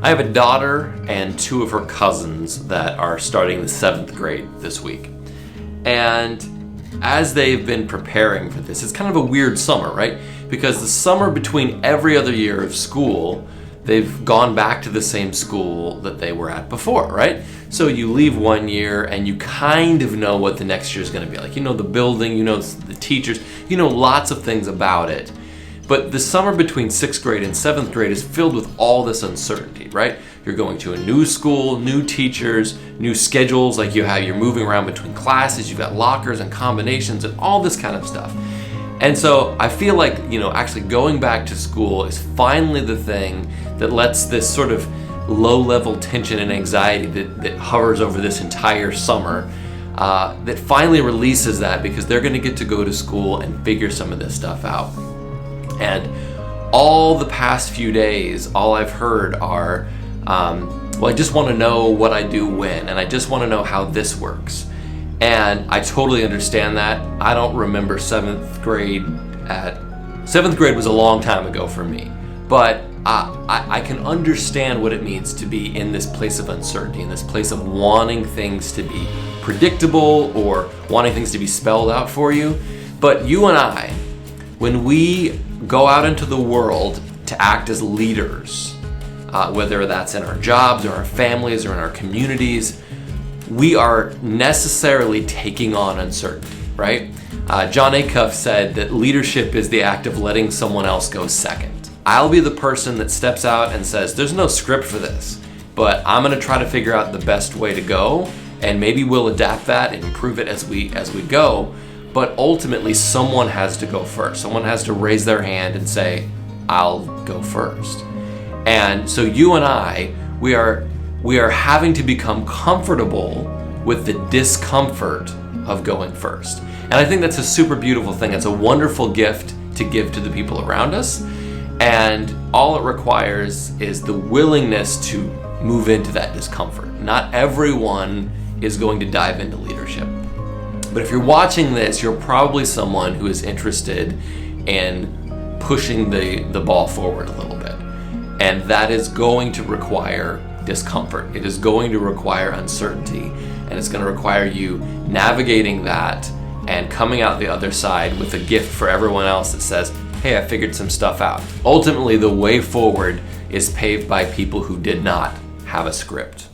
I have a daughter and two of her cousins that are starting the 7th grade this week. And as they've been preparing for this, it's kind of a weird summer, right? Because the summer between every other year of school, they've gone back to the same school that they were at before, right? So you leave one year and you kind of know what the next year is going to be like. You know the building, you know the teachers, you know lots of things about it. But the summer between 6th grade and 7th grade is filled with all this uncertainty, right? You're going to a new school, new teachers, new schedules, like you're moving around between classes, you've got lockers and combinations and all this kind of stuff. And so I feel like, actually going back to school is finally the thing that lets this sort of low-level tension and anxiety that hovers over this entire summer, that finally releases that, because they're going to get to go to school and figure some of this stuff out. And all the past few days, all I've heard are, I just want to know what I do when, and I just want to know how this works. And I totally understand that. I don't remember 7th grade. 7th grade was a long time ago for me, but I can understand what it means to be in this place of uncertainty, in this place of wanting things to be predictable or wanting things to be spelled out for you. But you and I, when we go out into the world to act as leaders, whether that's in our jobs or our families or in our communities, we are necessarily taking on uncertainty, right? John Acuff said that leadership is the act of letting someone else go second. I'll be the person that steps out and says, there's no script for this, but I'm gonna try to figure out the best way to go, and maybe we'll adapt that and improve it as we go. But ultimately, someone has to go first. Someone has to raise their hand and say, I'll go first. And so you and I, we are having to become comfortable with the discomfort of going first. And I think that's a super beautiful thing. It's a wonderful gift to give to the people around us. And all it requires is the willingness to move into that discomfort. Not everyone is going to dive into leadership. But if you're watching this, you're probably someone who is interested in pushing the ball forward a little bit. And that is going to require discomfort. It is going to require uncertainty, and it's going to require you navigating that and coming out the other side with a gift for everyone else that says, hey, I figured some stuff out. Ultimately, the way forward is paved by people who did not have a script.